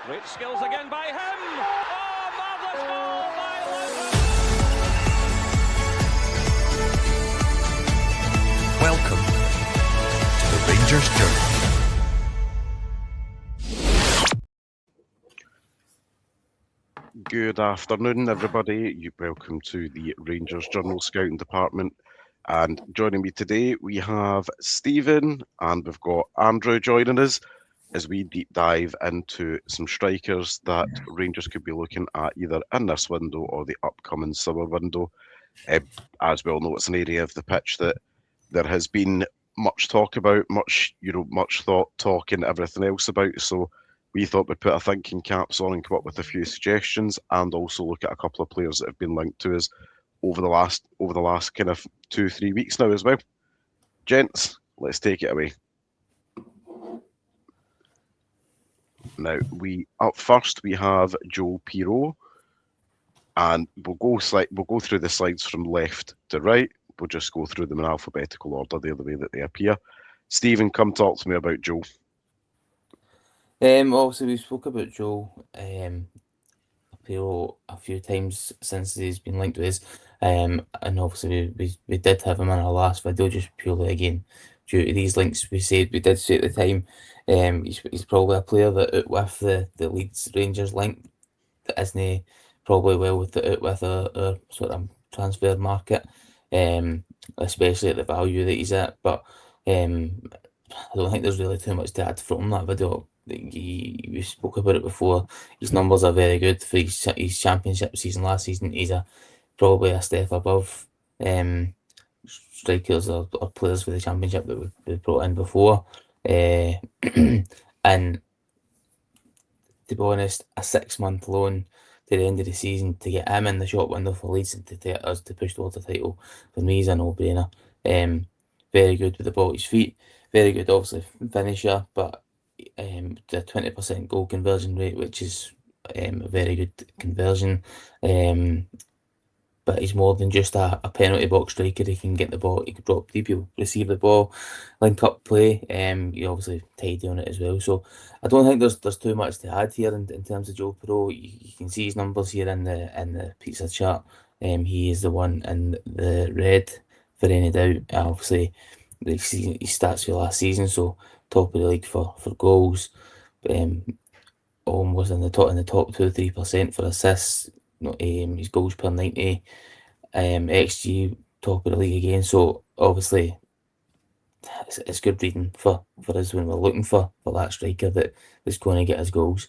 Great skills again by him. Oh, marvellous goal by Lucas. Welcome to the Rangers Journey. Good afternoon, everybody. Welcome to the Rangers Journal Scouting Department. And joining me today, we have Stephen and we've got Andrew joining us as we deep dive into some strikers that Rangers could be looking at either in this window or the upcoming summer window. As we all know, it's an area of the pitch that there has been much talk about, much thought, talk, and everything else about. So we thought we'd put our thinking caps on and come up with a few suggestions, and also look at a couple of players that have been linked to us over the last kind of 2-3 weeks now as well. Gents, let's take it away. Now, up first we have Joe Pirot, and we'll go through the slides from left to right. We'll just go through them in alphabetical order, the way that they appear. Stephen, come talk to me about Joe. Obviously we spoke about Joe Pirot a few times since he's been linked with us, and obviously we did have him in our last video, just purely again due to these links. We did say at the time he's probably a player that with the Leeds Rangers link that isn't probably well with our sort of transfer market, especially at the value that he's at. But I don't think there's really too much to add from that video. We spoke about it before. His numbers are very good for his championship season last season. He's probably a step above strikers or players for the championship that we've brought in before. And to be honest, a 6-month loan to the end of the season to get him in the shop window for Leeds and to get us to push towards the title, for me is a no-brainer. Very good with the ball at his feet. Very good, obviously, finisher, but the 20% goal conversion rate, which is a very good conversion. But he's more than just a penalty box striker. He can get the ball, he can drop deep, he'll receive the ball, link up play. He obviously tidy on it as well. So I don't think there's too much to add here in terms of Joe Pirot. You can see his numbers here in the pizza chart. He is the one in the red for any doubt. Obviously, his stats for last season, so top of the league for goals, almost in the top 2-3% for assists. His goals per 90, XG top of the league again. So obviously it's good reading for us when we're looking for that striker that's going to get us goals.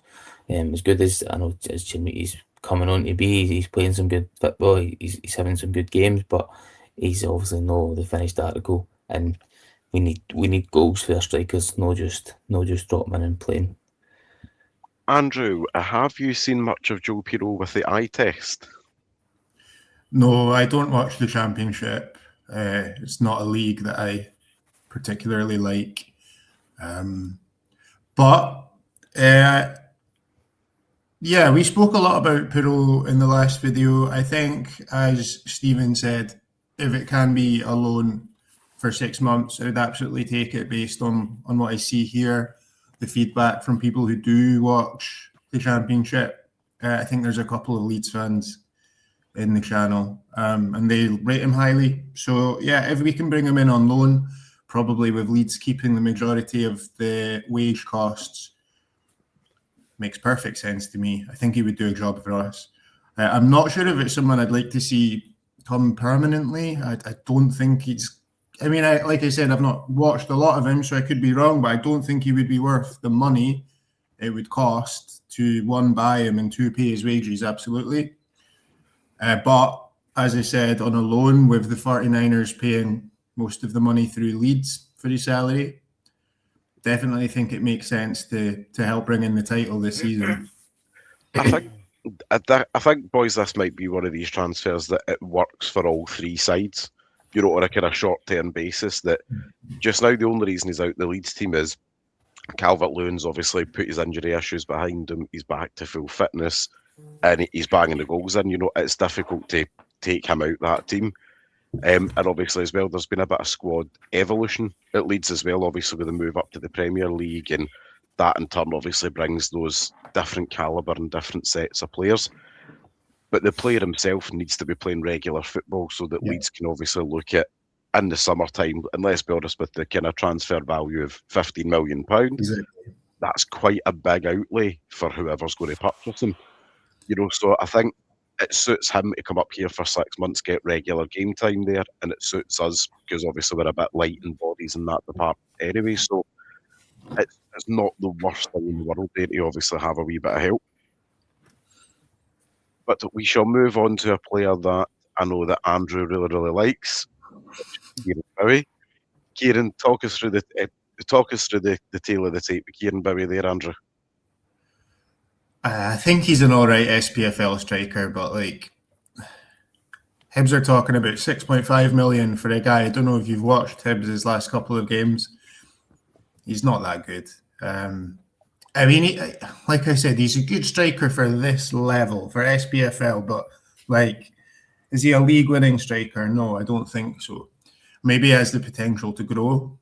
As good as I know as he's coming on to be, he's playing some good football, he's having some good games, but he's obviously not the finished article, and we need goals for our strikers, not just dropping in and playing. Andrew, have you seen much of Joe Pirot with the eye test? No, I don't watch the Championship. It's not a league that I particularly like. But yeah, we spoke a lot about Pirot in the last video. I think, as Stephen said, if it can be a loan for 6 months, I would absolutely take it based on what I see here. The feedback from people who do watch the Championship. I think there's a couple of Leeds fans in the channel, and they rate him highly. So yeah, if we can bring him in on loan, probably with Leeds keeping the majority of the wage costs, makes perfect sense to me. I think he would do a job for us. I'm not sure if it's someone I'd like to see come permanently. I don't think he's... I mean, like I said, I've not watched a lot of him, so I could be wrong, but I don't think he would be worth the money it would cost to, 1, buy him, and 2, pay his wages, absolutely. But, as I said, on a loan with the 49ers paying most of the money through Leeds for his salary, definitely think it makes sense to help bring in the title this season. I think, boys, this might be one of these transfers that it works for all three sides. On a kind of short-term basis. That just now the only reason he's out the Leeds team is Calvert-Lewin's obviously put his injury issues behind him. He's back to full fitness and he's banging the goals in. It's difficult to take him out that team. And obviously as well, there's been a bit of squad evolution at Leeds as well, obviously with the move up to the Premier League and that in turn obviously brings those different calibre and different sets of players. But the player himself needs to be playing regular football so that Leeds can obviously look at in the summertime, and let's be honest, with the kind of transfer value of £15 million, Exactly. that's quite a big outlay for whoever's going to purchase him. So I think it suits him to come up here for 6 months, get regular game time there, and it suits us because obviously we're a bit light in bodies in that department anyway. So it's not the worst thing in the world there to obviously have a wee bit of help. But we shall move on to a player that I know that Andrew really, really likes, Kieran Bowie. Kieran, talk us through the tale of the tape with Kieran Bowie there, Andrew. I think he's an all right SPFL striker, but like Hibs are talking about 6.5 million for a guy. I don't know if you've watched Hibs' last couple of games. He's not that good. I mean, like I said, he's a good striker for this level, for SPFL, but like, is he a league-winning striker? No, I don't think so. Maybe he has the potential to grow,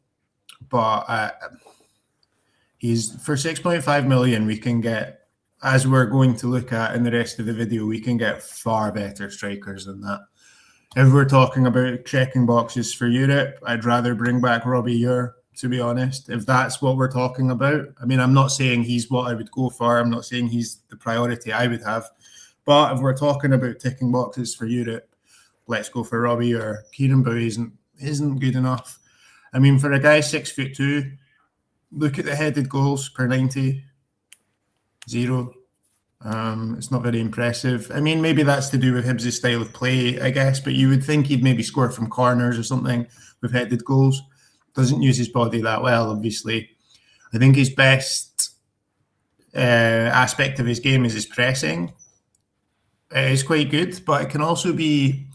but he's for 6.5 million, we can get, as we're going to look at in the rest of the video, we can get far better strikers than that. If we're talking about checking boxes for Europe, I'd rather bring back Robbie Ure, to be honest, if that's what we're talking about. I mean, I'm not saying he's what I would go for. I'm not saying he's the priority I would have. But if we're talking about ticking boxes for Europe, let's go for Robbie Ure. Kieran Bowie isn't good enough. I mean, for a guy 6'2", look at the headed goals per 90. 0. It's not very impressive. I mean, maybe that's to do with Hibs' style of play, I guess, but you would think he'd maybe score from corners or something with headed goals. Doesn't use his body that well, obviously. I think his best aspect of his game is his pressing. It is quite good, but it can also be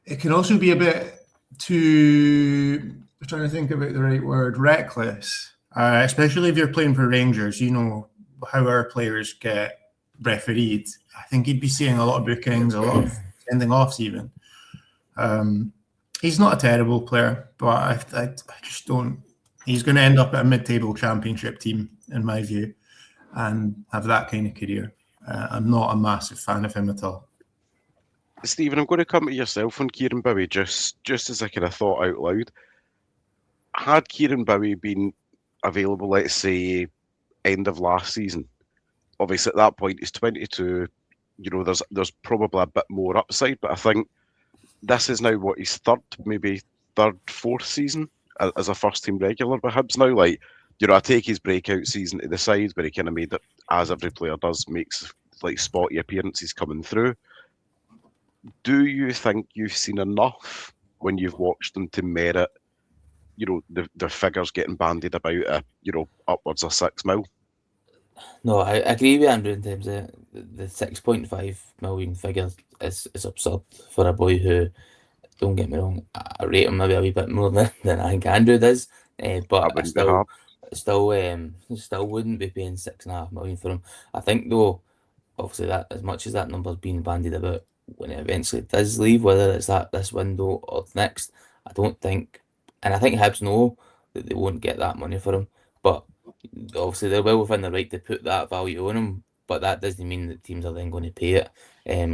a bit too, I'm trying to think about the right word, reckless. Especially if you're playing for Rangers, you know how our players get refereed. I think he'd be seeing a lot of bookings, a lot of sending offs even. He's not a terrible player, but I just don't. He's going to end up at a mid-table championship team, in my view, and have that kind of career. I'm not a massive fan of him at all. Stephen, I'm going to come to yourself on Kieran Bowie just as I kind of thought out loud. Had Kieran Bowie been available, let's say, end of last season, obviously at that point he's 22. There's probably a bit more upside, but I think this is now what his fourth season as a first team regular with Hibs now. Like, I take his breakout season to the side where he kind of made it, as every player does, makes like spotty appearances coming through. Do you think you've seen enough when you've watched them to merit, the figures getting bandied about, upwards of 6 mil? No, I agree with Andrew in terms of the 6.5 million figure is absurd for a boy who, don't get me wrong, I rate him maybe a wee bit more than I think Andrew does, but I still wouldn't be paying 6.5 million for him. I think though, obviously that as much as that number's been bandied about, when it eventually does leave, whether it's this window or the next, I don't think, and I think Hibs know that they won't get that money for him, but obviously they're well within the right to put that value on him, but that doesn't mean that teams are then going to pay it.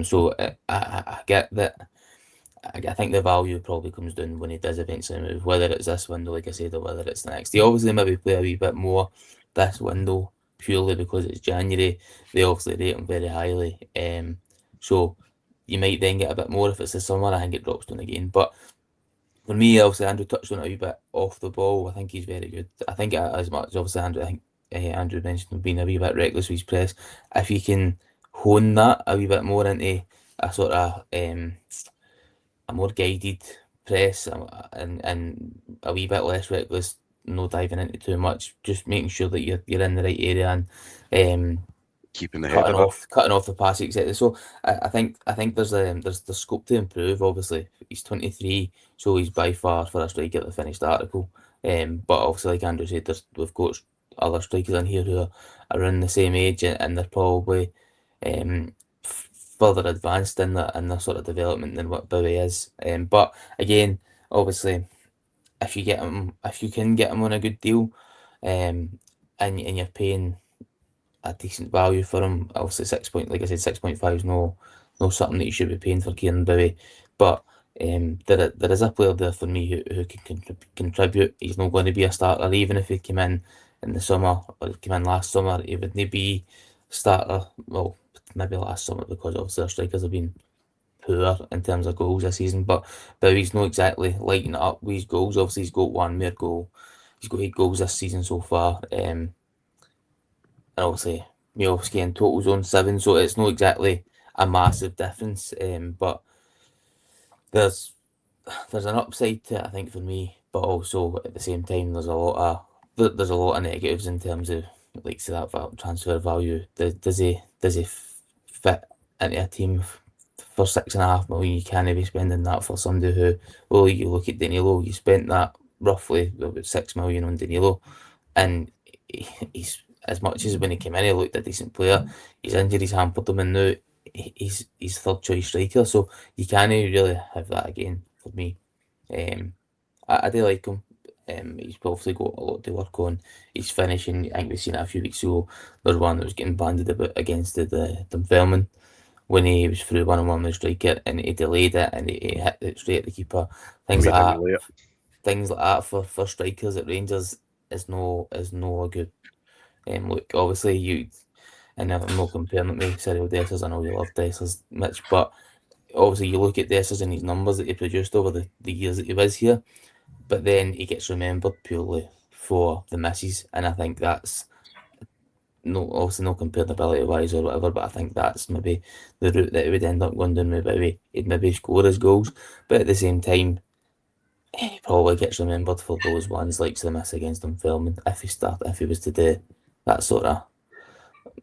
So I get that. I think the value probably comes down when he does eventually move, whether it's this window, like I said, or whether it's the next. He obviously maybe play a wee bit more this window purely because it's January. They obviously rate him very highly. So you might then get a bit more if it's the summer. I think it drops down again. But for me, obviously, Andrew touched on it a wee bit off the ball. I think he's very good. I think as much, obviously, Andrew mentioned being a wee bit reckless with his press. If he can hone that a wee bit more into a sort of a more guided press and a wee bit less reckless, no diving into too much, just making sure that you're in the right area and keeping the header cutting off the pass, etc. So I think there's the scope to improve. Obviously, he's 23, so he's by far for a striker the finished article. But obviously, like Andrew said, we've got other strikers in here who are around the same age, and they're probably further advanced in their sort of development than what Bowie is. But again, obviously, if you can get him on a good deal, and you're paying a decent value for him. Obviously, 6.5 is no something that you should be paying for Kieran Bowie, but there is a player there for me who can contribute. He's not going to be a starter, even if he came in the summer or he came in last summer. He wouldn't be starter. Well, maybe last summer because obviously our strikers have been poor in terms of goals this season, but Bowie's not exactly lighting it up with his goals. Obviously, he's got one more goal. He's got 8 goals this season so far. And obviously Miovski in total's on 7, so it's not exactly a massive difference. But there's an upside to it, I think, for me, but also at the same time there's a lot of negatives in terms of like say that transfer value. Does he fit into a team for 6.5 million? You can't be spending that for somebody who, well, you look at Danilo, you spent that roughly about 6 million on Danilo, and he's, as much as when he came in, he looked a decent player. His injuries hampered him, and now he's third choice striker. So you can't really have that again for me. I do like him. He's obviously got a lot to work on. He's finishing. I think we've seen it a few weeks ago. There's one that was getting banded about against the Dunfermline when he was through 1-on-1 with the striker and he delayed it and he hit it straight at the keeper. Things Made like him that. late. Things like that for strikers at Rangers is no a good. Look, obviously and I'm not comparing it with Cyril Dessers. I know you love Dessers, Mitch, but obviously you look at Dessers and his numbers that he produced over the years that he was here, but then he gets remembered purely for the misses, and I think that's obviously no comparability wise or whatever, but I think that's maybe the route that he would end up going down with. Maybe he'd maybe score his goals, but at the same time, he probably gets remembered for those ones like the miss against Dunfermline if he was to do that sort of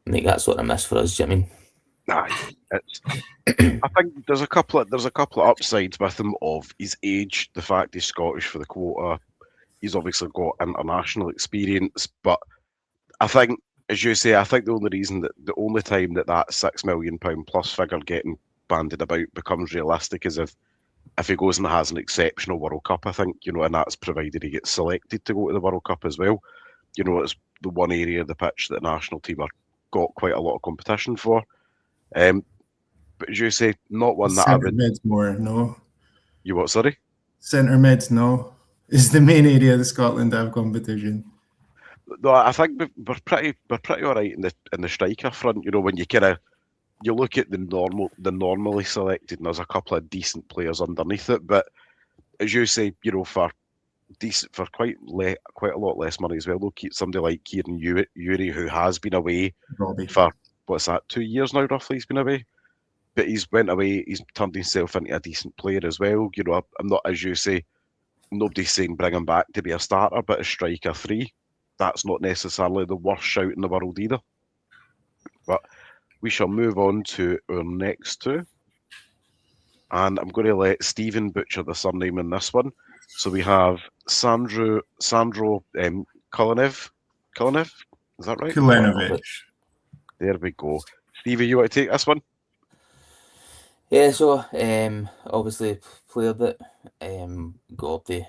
make that sort of miss for us. Do you know what I mean? Aye, I think there's a couple of upsides with him of his age, the fact he's Scottish for the quota. He's obviously got international experience, but I think, as you say, I think the only time that £6 million plus figure getting banded about becomes realistic is if he goes and has an exceptional World Cup. I think, and that's provided he gets selected to go to the World Cup as well. It's the one area of the pitch that the national team are got quite a lot of competition for. But as you say, not one that I Centre would. mids more, no. You what? Sorry. Centre mids, no. Is the main area of Scotland to have competition. No, I think we're pretty all right in the striker front. When you look at the normally selected, and there's a couple of decent players underneath it. But as you say, for quite a lot less money as well. Look at somebody like Kieran Uri, who has been away Robbie. for 2 years now, roughly. He's been away, but he's went away. He's turned himself into a decent player as well. I'm not, as you say, nobody's saying bring him back to be a starter, but a striker 3, that's not necessarily the worst shout in the world either. But we shall move on to our next two. And I'm going to let Stephen butcher the surname in this one. So we have Sandro Kulenev. Kulenev? Is that right? Kulenovic. There we go. Stevie, you want to take this one? Yeah, so obviously player that Gordy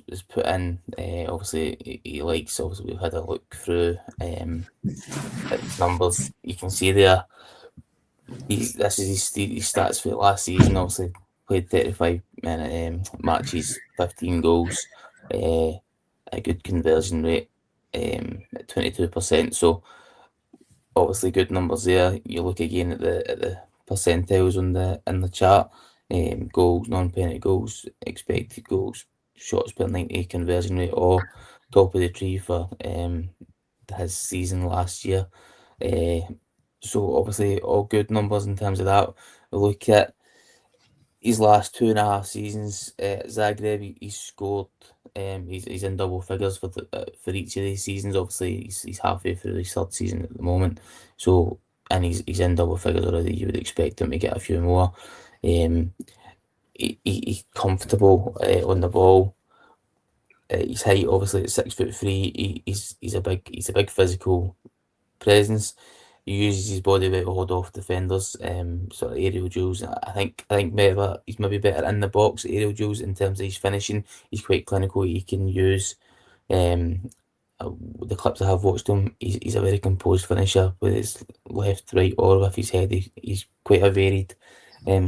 is put in. Obviously he likes. Obviously we've had a look through at his numbers. You can see there. This is his stats for last season. Obviously played 35-minute matches, 15 goals, a good conversion rate at 22%. So obviously good numbers there. You look again at the percentiles in the chart. Goals, non-penalty goals, expected goals, shots per 90, conversion rate, all top of the tree for his season last year. So obviously all good numbers in terms of that. We look at his last 2.5 seasons at Zagreb. He's scored. He's in double figures for each of these seasons. Obviously, he's halfway through his third season at the moment. So, and he's in double figures already. You would expect him to get a few more. He's comfortable on the ball. His height, obviously, at 6'3". He's a big physical presence. He uses his body weight to hold off defenders, sort of aerial duels. I think he's maybe better in the box aerial duels in terms of his finishing. He's quite clinical. He can use a the clips I have watched him, he's a very composed finisher with his left, right, or with his head. He's quite a varied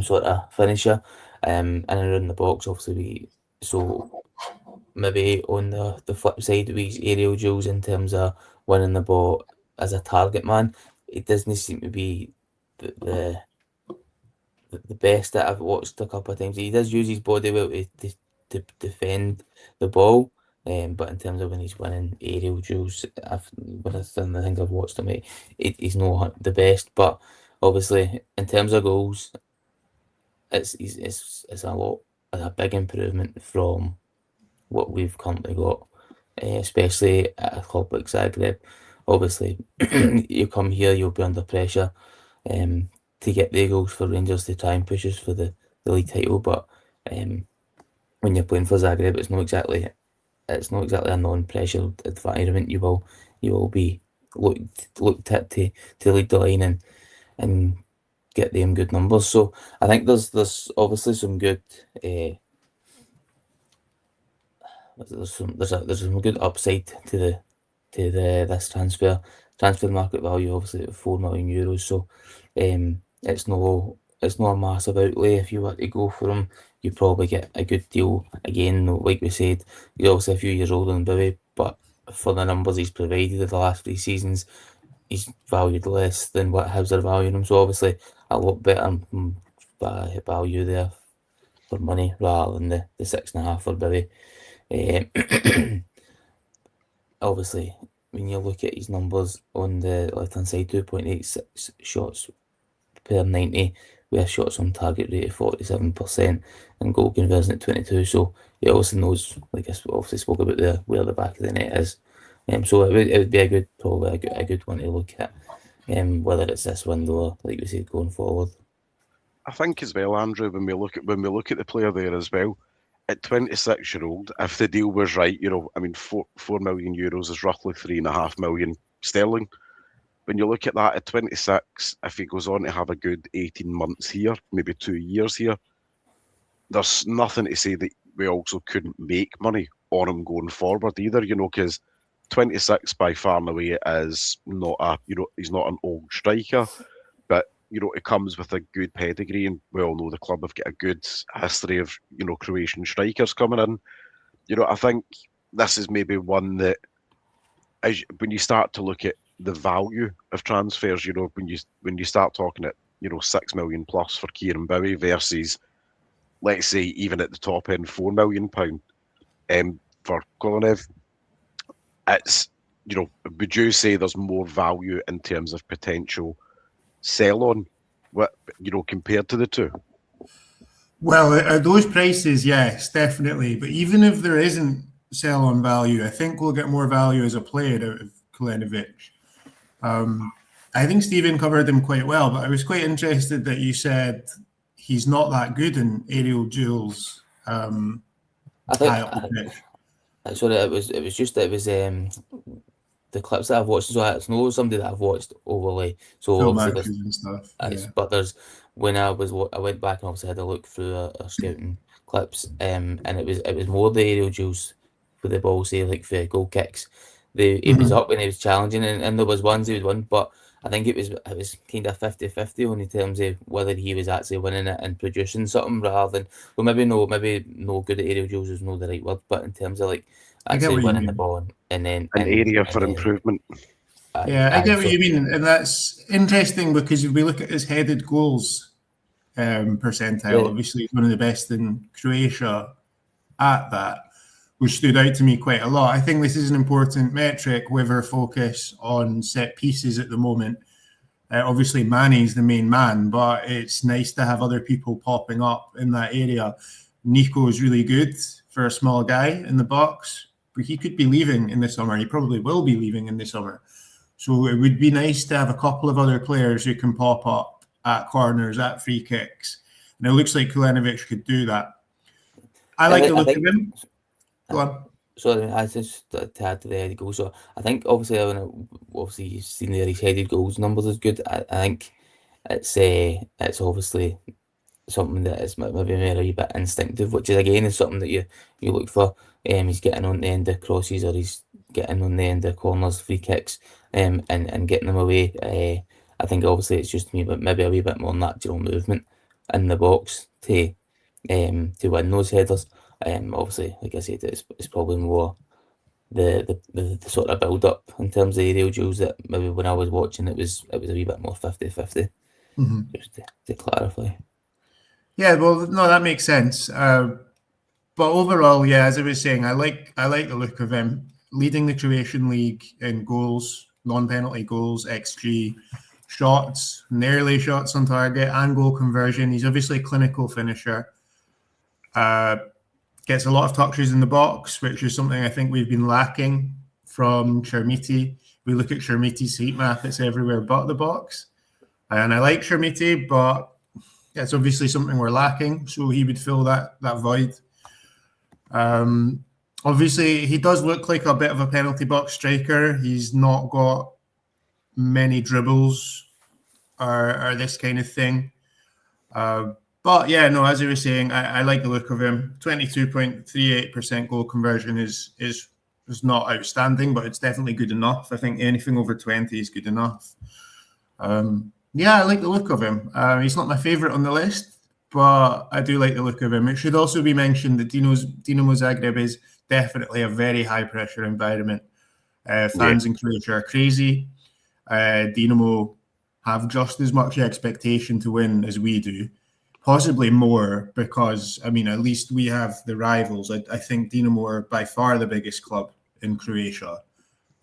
sort of finisher. And around the box, obviously, so maybe on the flip side with his aerial duels in terms of winning the ball as a target man, it doesn't seem to be the the best that I've watched a couple of times. He does use his body well to defend the ball, but in terms of when he's winning aerial duels, when I think I've watched him, he's not the best. But obviously, in terms of goals, it's a big improvement from what we've currently got, especially at a club like Zagreb. Obviously, you come here, you'll be under pressure to get the goals for Rangers to try and push us for the league title. But when you're playing for Zagreb, it's not exactly a non-pressure environment. You will be looked at to lead the line and get them good numbers. So I think there's obviously some good. There's some good upside to this transfer market value, obviously at €4 million. So it's no a massive outlay. If you were to go for him, you probably get a good deal. Again, like we said, he's obviously a few years older than Bowie, but for the numbers he's provided in the last 3 seasons, he's valued less than what Hibs are valuing him. So obviously a lot better value there for money rather than the 6.5 for Bowie. Obviously, when you look at his numbers on the left-hand side, 2.86 shots per 90, with a shots on target rate of 47% and goal conversion at 22. So he also knows, like I obviously spoke about where the back of the net is. So it would be probably a good one to look at, whether it's this window or, like we said, going forward. I think as well, Andrew, when we look at the player there as well, at 26-year-old, if the deal was right, I mean, €4 million is roughly 3.5 million sterling. When you look at that at 26, if he goes on to have a good 18 months here, maybe 2 years here, there's nothing to say that we also couldn't make money on him going forward either, because 26 by far and away is not he's not an old striker, but it comes with a good pedigree, and we all know the club have got a good history of Croatian strikers coming in. I think this is maybe one that, when you start to look at the value of transfers, when you start talking at 6 million plus for Kieran Bowie versus, let's say, even at the top end, £4 million for Kolonev, it's would you say there's more value in terms of potential sell on, compared to the two? Well, at those prices, yes, definitely. But even if there isn't sell on value, I think we'll get more value as a player out of Kolenovic. I think Stephen covered him quite well, but I was quite interested that you said he's not that good in aerial duels. I think sorry, it was the clips that I've watched. So it's not somebody that I've watched overly. So Full obviously matches and stuff. Yeah. but when I went back and obviously had a look through our scouting clips, and it was more the aerial duels for the ball, say like for goal kicks. It was up when he was challenging, and there was ones he would win, but I think it was kind of 50-50 on in terms of whether he was actually winning it and producing something rather than, well, maybe no good at aerial duels is not the right word, but in terms of like actually winning the ball and then an area for improvement. Yeah, I get what you mean, and that's interesting because if we look at his headed goals percentile, obviously he's one of the best in Croatia at that, which stood out to me quite a lot. I think this is an important metric with our focus on set pieces at the moment. Obviously, Mane's the main man, but it's nice to have other people popping up in that area. Nico is really good for a small guy in the box, but he could be leaving in the summer. He probably will be leaving in the summer. So it would be nice to have a couple of other players who can pop up at corners, at free kicks. And it looks like Kolenovic could do that. I like the look of him. Go on. Sorry, I just to add to the headed goals. So I think obviously you've seen there his headed goals numbers is good. I think it's obviously something that is maybe a bit instinctive, which is again is something that you look for. He's getting on the end of crosses or he's getting on the end of corners, free kicks, and getting them away. I think obviously it's just me, but maybe a wee bit more natural movement in the box to win those headers. Obviously, like I said, it's probably more the sort of build up in terms of aerial duels that maybe when I was watching it was a wee bit more 50-50, just to clarify. Yeah, well, no, that makes sense. But overall, yeah, as I was saying, I like the look of him leading the Croatian league in goals, non-penalty goals, XG, shots, nearly shots on target, and goal conversion. He's obviously a clinical finisher. Gets a lot of touches in the box, which is something I think we've been lacking from Chermiti. We look at Chermiti's heat map; it's everywhere but the box. And I like Chermiti, but it's obviously something we're lacking. So he would fill that void. Obviously, he does look like a bit of a penalty box striker. He's not got many dribbles or this kind of thing. But yeah, no, as I was saying, I like the look of him. 22.38% goal conversion is not outstanding, but it's definitely good enough. I think anything over 20 is good enough. Yeah, I like the look of him. He's not my favourite on the list, but I do like the look of him. It should also be mentioned that Dinamo Zagreb is definitely a very high-pressure environment. Fans in Croatia are crazy. Dinamo have just as much expectation to win as we do, possibly more, because, I mean, at least we have the rivals. I think Dinamo are by far the biggest club in Croatia.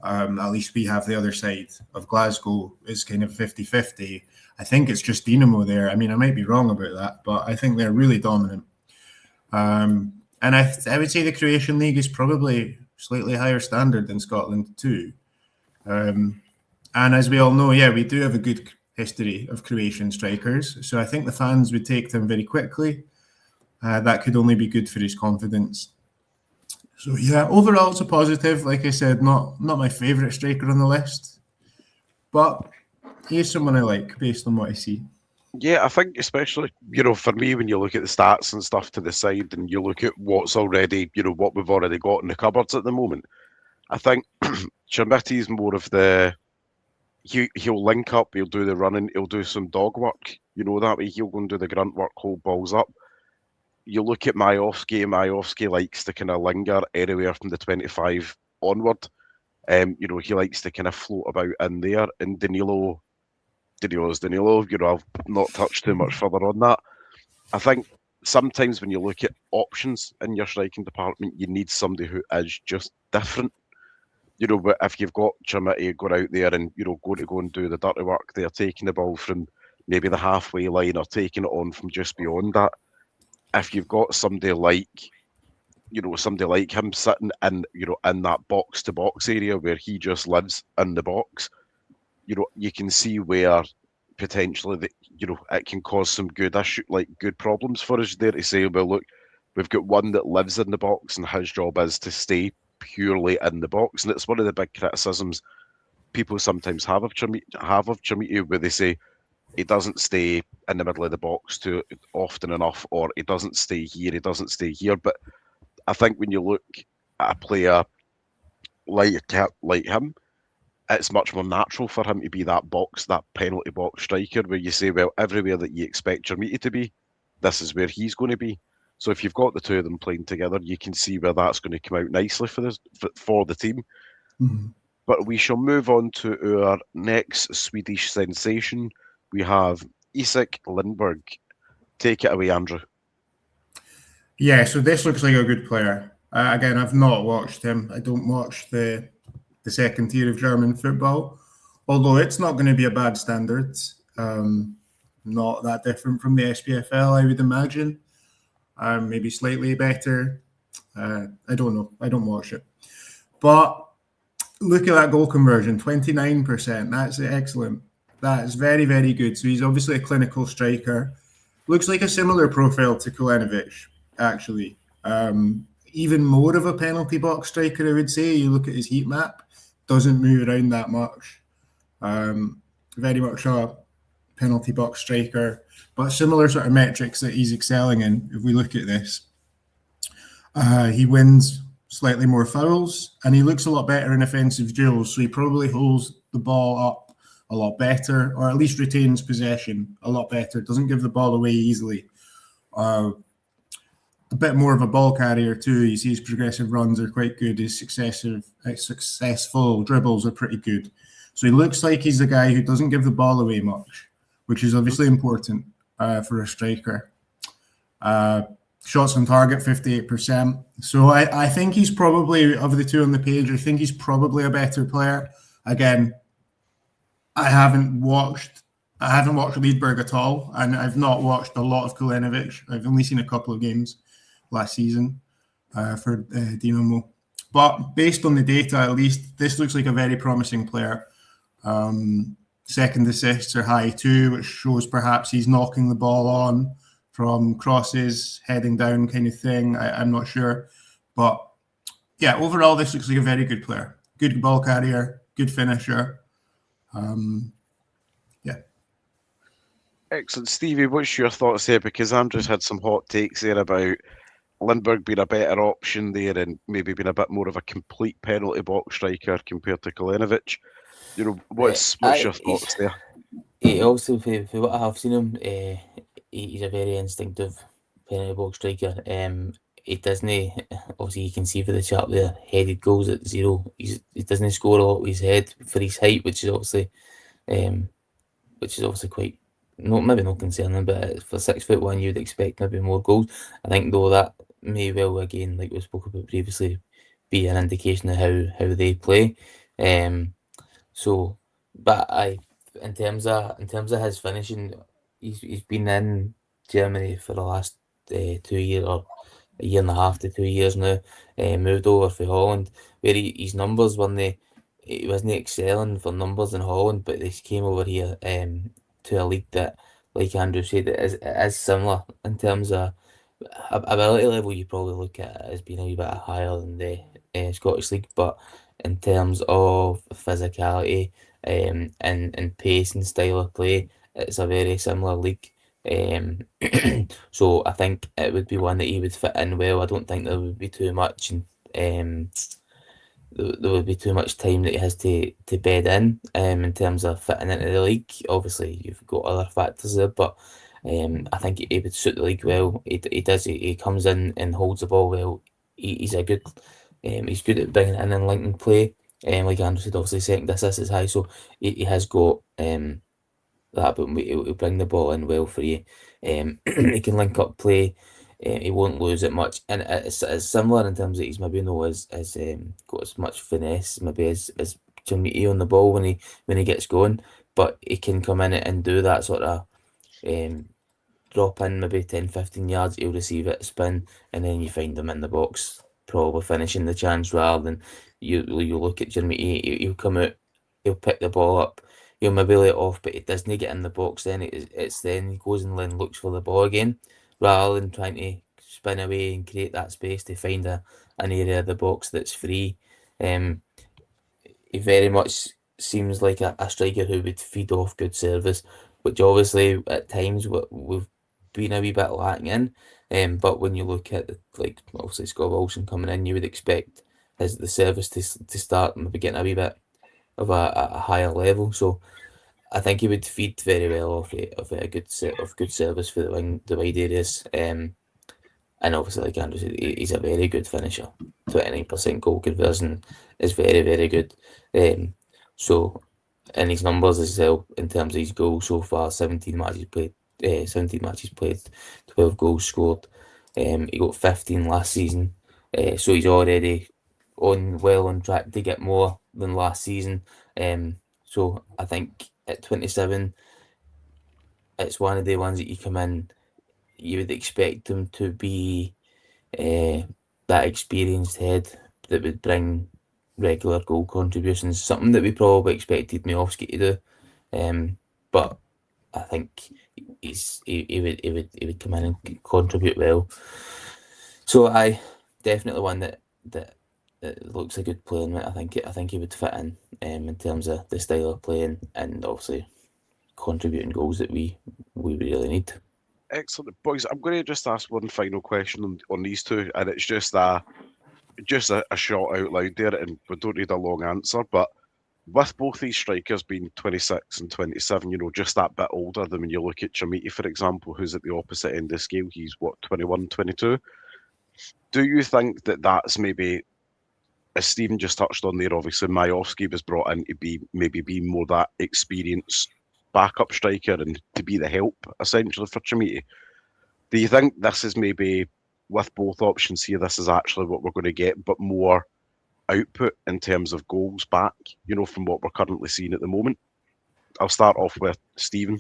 At least we have the other side of Glasgow is kind of 50-50. I think it's just Dinamo there. I mean, I might be wrong about that, but I think they're really dominant. And I would say the Croatian league is probably slightly higher standard than Scotland too. And as we all know, yeah, we do have a good history of Croatian strikers. So I think the fans would take to him very quickly. That could only be good for his confidence. So yeah, overall it's a positive. Like I said, not my favourite striker on the list, but he is someone I like based on what I see. Yeah, I think especially, for me, when you look at the stats and stuff to the side and you look at what's already, what we've already got in the cupboards at the moment, I think Chermiti's more of he'll link up, he'll do the running, he'll do some dog work, that way he'll go and do the grunt work, hold balls up. You look at Majovski likes to kind of linger anywhere from the 25 onward. He likes to kind of float about in there. And Danilo's Danilo. I've not touched too much further on that. I think sometimes when you look at options in your striking department, you need somebody who is just different. But if you've got Chermiti going out there and, going to go and do the dirty work, they're taking the ball from maybe the halfway line or taking it on from just beyond that. If you've got somebody like him sitting in, in that box to box area where he just lives in the box, you can see where potentially it can cause some good problems for us there to say, well, look, we've got one that lives in the box and his job is to stay purely in the box. And it's one of the big criticisms people sometimes have of Chermiti, where they say he doesn't stay in the middle of the box too often enough, or he doesn't stay here. But I think when you look at a player like him, it's much more natural for him to be that penalty box striker, where you say, well, everywhere that you expect Chermiti to be, this is where he's going to be. So if you've got the two of them playing together, you can see where that's going to come out nicely for the team. Mm-hmm. But we shall move on to our next Swedish sensation. We have Isak Lindberg. Take it away, Andrew. Yeah, so this looks like a good player. Again, I've not watched him. I don't watch the second tier of German football, although it's not going to be a bad standard. Not that different from the SPFL, I would imagine. Maybe slightly better. I don't know. I don't watch it. But look at that goal conversion, 29%. That's excellent. That is very, very good. So he's obviously a clinical striker. Looks like a similar profile to Kulenovic, actually. Even more of a penalty box striker, I would say. You look at his heat map, doesn't move around that much. Very much a penalty box striker, but similar sort of metrics that he's excelling in. If we look at this, he wins slightly more fouls, and he looks a lot better in offensive duels. So he probably holds the ball up a lot better, or at least retains possession a lot better. Doesn't give the ball away easily. A bit more of a ball carrier too. You see his progressive runs are quite good. His successful dribbles are pretty good. So he looks like he's the guy who doesn't give the ball away much, which is obviously important for a striker. Shots on target, 58%. So I think he's probably, of the two on the page, I think he's probably a better player. Again, I haven't watched Liedberg at all, and I've not watched a lot of Kulenovic. I've only seen a couple of games last season for Dinamo. But based on the data, at least, this looks like a very promising player. Second assists are high too, which shows perhaps he's knocking the ball on from crosses, heading down kind of thing. I'm not sure. But yeah, overall, this looks like a very good player. Good ball carrier, good finisher. Yeah. Excellent. Stevie, what's your thoughts there? Because Andrew's had some hot takes there about Lindbergh being a better option there and maybe being a bit more of a complete penalty box striker compared to Kulenovic. You know, what's your thoughts there? Also, for what I have seen him, he's a very instinctive penalty box striker. He doesn't, obviously you can see for the chart there, headed goals at 0. He doesn't score a lot with his head for his height, which is obviously quite, maybe not concerning, but for 6'1", you'd expect maybe more goals. I think though that may well, again, like we spoke about previously, be an indication of how they play. So, but in terms of his finishing, he's been in Germany for the last 2 years, or a year and a half to 2 years now. Moved over for Holland, where his numbers he wasn't excelling for numbers in Holland, but he came over here to a league that, like Andrew said, it is similar in terms of ability level. You probably look at it as being a wee bit higher than the Scottish League, but in terms of physicality and pace and style of play, it's a very similar league. So I think it would be one that he would fit in well. I don't think there would be too much, there would be too much time that he has to bed in terms of fitting into the league. Obviously, you've got other factors there, but I think he would suit the league well. He comes in and holds the ball well. He's a good. He's good at bringing in and linking play. Like Andrew said, obviously second assist is high, so he has got that, but he'll bring the ball in well for you. He can link up play. He won't lose it much, and it's similar in terms of he's maybe not as got as much finesse maybe as Jimmy on the ball when he gets going, but he can come in and do that sort of drop in maybe 10-15 yards. He'll receive it, spin, and then you find him in the box, probably finishing the chance rather than you look at Jeremy. He'll come out, he'll pick the ball up, he'll maybe let it off, but it doesn't get in the box. Then it's then he goes and then looks for the ball again, rather than trying to spin away and create that space to find an area of the box that's free. He very much seems like a striker who would feed off good service, which obviously at times we've been a wee bit lacking in. But when you look at obviously Scott Wilson coming in, you would expect the service to start maybe getting a wee bit of a higher level. So I think he would feed very well off a good service for the wide areas. And obviously, like Andrew said, he's a very good finisher. 29% goal conversion is very, very good. So, and his numbers as well in terms of his goals so far: 17 matches played, 12 goals scored. He got 15 last season, so he's already well on track to get more than last season. So I think at 27, it's one of the ones that you come in, you would expect him to be that experienced head that would bring regular goal contributions, something that we probably expected Miofsky to do. But I think he would come in and contribute well. So I definitely one that looks a good player. I think he would fit in terms of the style of playing and obviously contributing goals that we really need. Excellent. Boys, I'm going to just ask one final question on these two, and it's just just a shot out loud there, and we don't need a long answer, but with both these strikers being 26 and 27, just that bit older than when you look at Chamiti, for example, who's at the opposite end of the scale. He's, 21, 22? Do you think that that's maybe, as Stephen just touched on there, obviously Majowski was brought in to be more that experienced backup striker and to be the help, essentially, for Chamiti. Do you think this is maybe, with both options here, this is actually what we're going to get, but more output in terms of goals back, from what we're currently seeing at the moment? I'll start off with Stephen.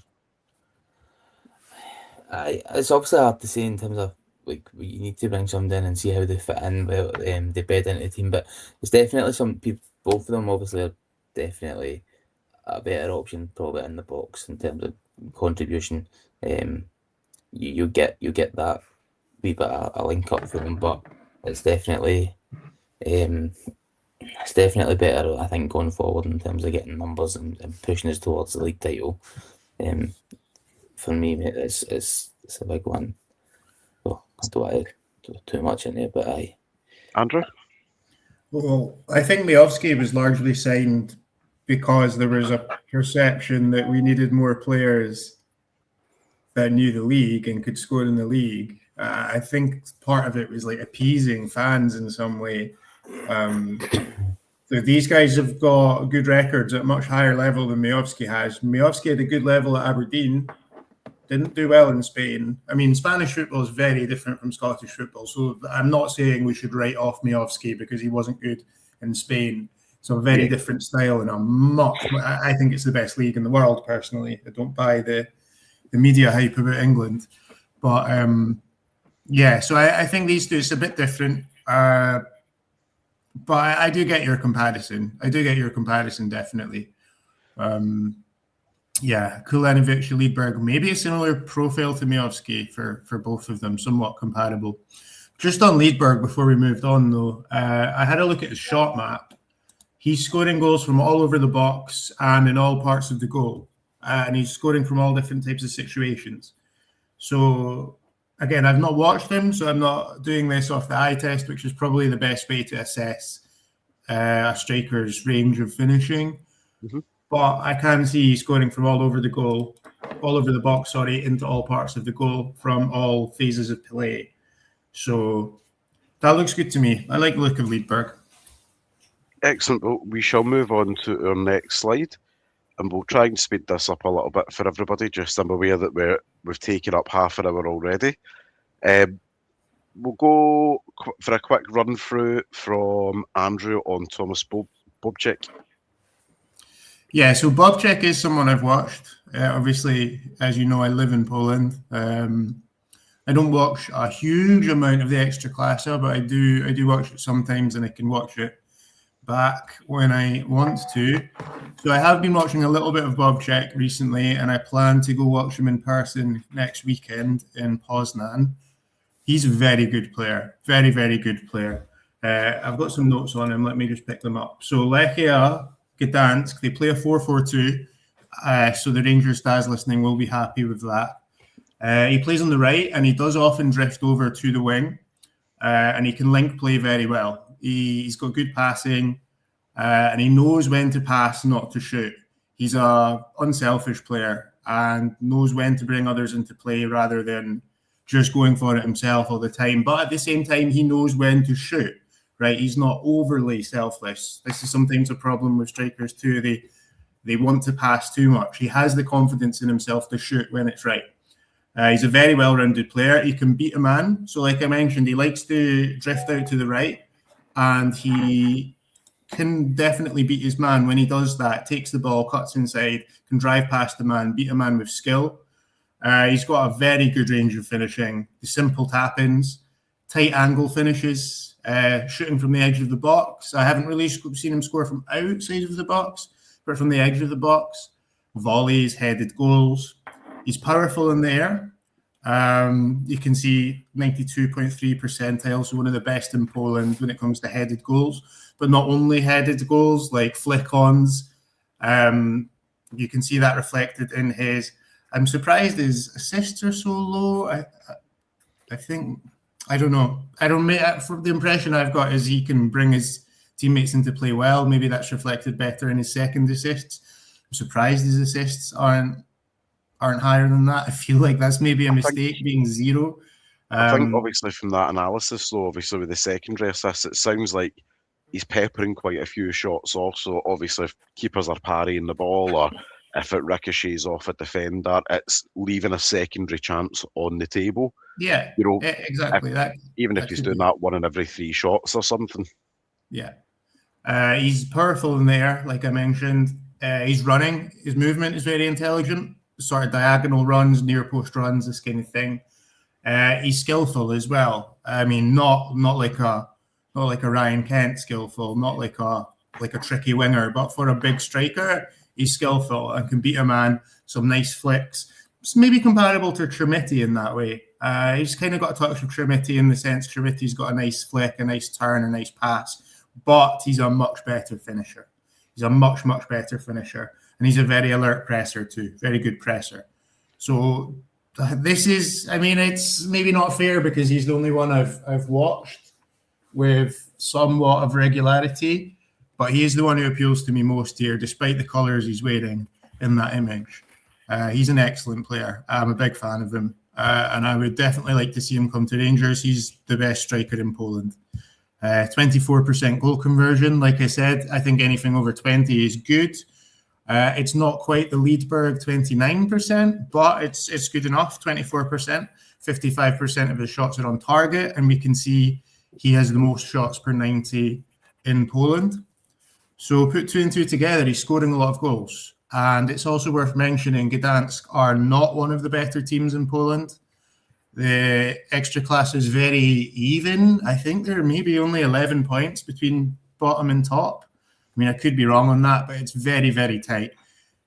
It's obviously hard to say in terms of, like, you need to bring somebody in and see how they fit in, well, they bed into the team, but it's definitely some people, both of them obviously are definitely a better option probably in the box in terms of contribution. You get that wee bit of a link up for them, but it's definitely better, I think, going forward in terms of getting numbers and pushing us towards the league title. For me, mate, it's a big one. Well, I don't want to do too much in there, but Andrew? Well, I think Majowski was largely signed because there was a perception that we needed more players that knew the league and could score in the league. I think part of it was like appeasing fans in some way. So these guys have got good records at a much higher level than Majowski has. Majowski had a good level at Aberdeen, didn't do well in Spain. I mean, Spanish football is very different from Scottish football, so I'm not saying we should write off Majowski because he wasn't good in Spain. So a very different style and I think it's the best league in the world, personally. I don't buy the media hype about England. But so I think these two, it's a bit different. But I do get your comparison. Definitely. Kulenovic, Liedberg, maybe a similar profile to Majowski for both of them, somewhat comparable. Just on Liedberg, before we moved on, though, I had a look at his shot map. He's scoring goals from all over the box and in all parts of the goal. And he's scoring from all different types of situations. So, again, I've not watched him, so I'm not doing this off the eye test, which is probably the best way to assess a striker's range of finishing. Mm-hmm. But I can see he's scoring from all over the box, into all parts of the goal from all phases of play. So that looks good to me. I like the look of Liedberg. Excellent. Well, we shall move on to our next slide, and we'll try and speed this up a little bit for everybody. Just I'm aware that we've taken up half an hour already. We'll go for a quick run through from Andrew on Thomas Bobček. Yeah, so Bobček is someone I've watched. Obviously, as you know, I live in Poland. I don't watch a huge amount of the Ekstraklasa, but I do watch it sometimes, and I can watch it back when I want to. So I have been watching a little bit of Bobček recently, and I plan to go watch him in person next weekend in Poznan. He's a very good player, very, very good player. I've got some notes on him. Let me just pick them up. So Lechia Gdansk, they play a 4-4-2. So the Rangers stars listening will be happy with that. He plays on the right, and he does often drift over to the wing, and he can link play very well. He's got good passing, and he knows when to pass, not to shoot. He's a unselfish player and knows when to bring others into play rather than just going for it himself all the time. But at the same time, he knows when to shoot, right? He's not overly selfless. This is sometimes a problem with strikers too. They want to pass too much. He has the confidence in himself to shoot when it's right. He's a very well-rounded player. He can beat a man. So like I mentioned, he likes to drift out to the right, and he can definitely beat his man. When he does that, takes the ball, cuts inside, can drive past the man, beat a man with skill. He's got a very good range of finishing. The simple tap-ins, tight angle finishes, shooting from the edge of the box. I haven't really seen him score from outside of the box, but from the edge of the box. Volleys, headed goals. He's powerful in the air. You can see 92.3 percentile, so one of the best in Poland when it comes to headed goals, but not only headed goals, like flick-ons. You can see that reflected in his... I'm surprised his assists are so low. I think I don't know. I don't. From the impression I've got is he can bring his teammates into play well. Maybe that's reflected better in his second assists. I'm surprised his assists aren't higher than that. I feel like that's maybe a mistake being 0. I think obviously from that analysis, though, obviously with the secondary assists, it sounds like he's peppering quite a few shots off. So obviously, if keepers are parrying the ball or if it ricochets off a defender, it's leaving a secondary chance on the table. Yeah, You know, exactly. even if he's doing that 1 in every 3 shots or something. Yeah. He's powerful in there, like I mentioned. He's running. His movement is very intelligent. Sort of diagonal runs, near post runs, this kind of thing. He's skillful as well. I mean, not like a Ryan Kent skillful, not like a tricky winger, but for a big striker, he's skillful and can beat a man. Some nice flicks. It's maybe comparable to Trimiti in that way. He's kind of got a touch of Trimiti in the sense Trimiti's got a nice flick, a nice turn, a nice pass, but he's a much better finisher. He's a much, much better finisher. And he's a very alert presser too, very good presser. So this is, I mean, it's maybe not fair because he's the only one I've watched with somewhat of regularity, but he is the one who appeals to me most here, despite the colours he's wearing in that image. He's an excellent player. I'm a big fan of him, and I would definitely like to see him come to Rangers. He's the best striker in Poland. 24% goal conversion. Like I said, I think anything over 20 is good. It's not quite the Liedberg 29%, but it's good enough, 24%. 55% of his shots are on target, and we can see he has the most shots per 90 in Poland. So put 2 and 2 together, he's scoring a lot of goals. And it's also worth mentioning Gdansk are not one of the better teams in Poland. The extra class is very even. I think there are maybe only 11 points between bottom and top. I mean, I could be wrong on that, but it's very, very tight.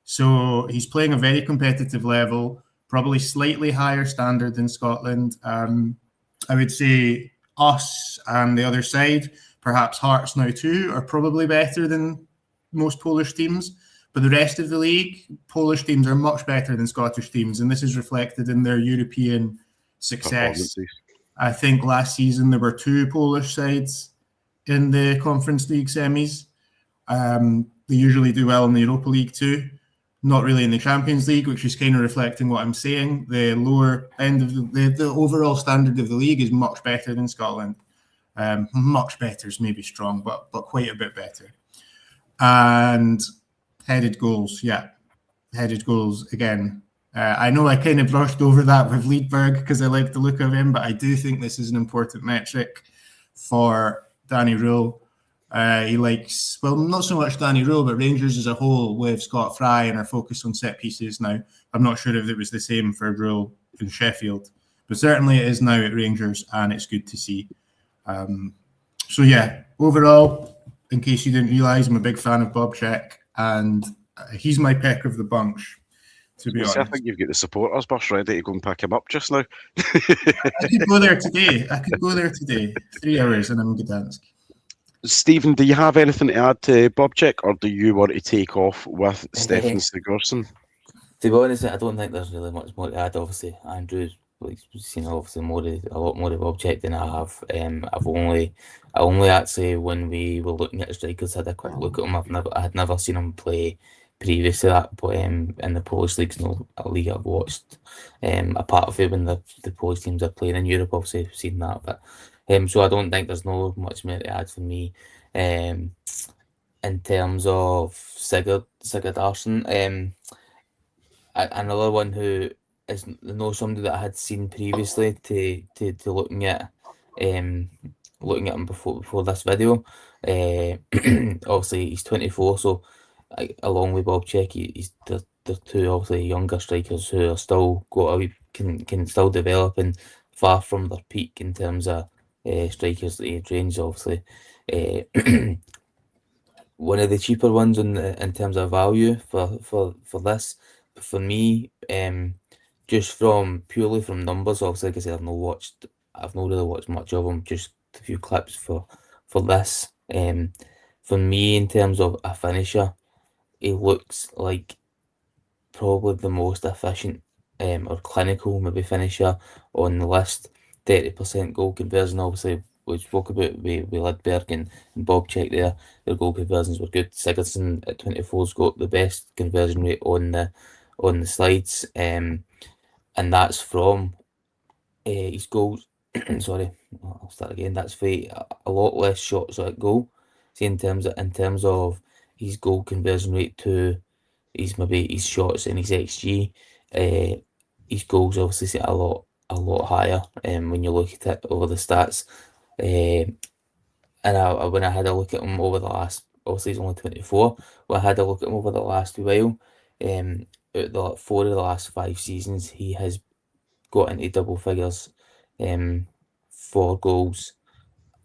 So he's playing a very competitive level, probably slightly higher standard than Scotland. I would say us and the other side, perhaps Hearts now too, are probably better than most Polish teams. But the rest of the league, Polish teams are much better than Scottish teams, and this is reflected in their European success. I think last season there were 2 Polish sides in the Conference League semis. They usually do well in the Europa League too, not really in the Champions League, which is kind of reflecting what I'm saying. The lower end of the overall standard of the league is much better than Scotland. Much better is maybe strong, but quite a bit better. And headed goals, headed goals again. I know I kind of brushed over that with Liedberg because I like the look of him, but I do think this is an important metric for Danny Rule. He likes, well, not so much Danny Rule, but Rangers as a whole with Scott Fry and are focused on set pieces now. I'm not sure if it was the same for Rule in Sheffield, but certainly it is now at Rangers, and it's good to see. So yeah, overall, in case you didn't realise, I'm a big fan of Bob Check, and he's my pick of the bunch, to be honest. I think you've got the supporters bus ready to go and pick him up just now. I could go there today. 3 hours and I'm in Gdansk. Stephen, do you have anything to add to Bob Check, or do you want to take off with Stefan Sigurdsson? To be honest, I don't think there's really much more to add. Obviously, Andrew's seen obviously a lot more of Bob Check than I have. I only actually, when we were looking at the strikers, had a quick look at him. I had never seen him play previous to that, but in the Polish league's no a league I've watched. Apart from when the Polish teams are playing in Europe, obviously I've seen that, but. So I don't think there's no much more to add for me. In terms of Sigurdsson, another one who is somebody that I had seen previously to looking at him before this video. Obviously he's 24, so along with Bob Check, he's the 2 obviously younger strikers who are still can still develop and far from their peak in terms of strikers age range, obviously. One of the cheaper ones in terms of value for this, for me, just purely from numbers. Obviously, like I said, I've not really watched much of him, just a few clips for this. For me, in terms of a finisher, he looks like probably the most efficient or clinical maybe finisher on the list. 30% goal conversion. Obviously, we spoke about with Lidberg and Bob Check there. Their goal conversions were good. Sigurdsson at 24's got the best conversion rate on the slides, and that's from his goals. Sorry, I'll start again. That's for a lot less shots at goal. See, in terms of his goal conversion rate to his shots and his XG, his goals obviously sit a lot higher. When you look at it over the stats, and when I had a look at him over the last, obviously he's only 24. When I had a look at him over the last while, out the 4 of the last 5 seasons, he has got into double figures, for goals.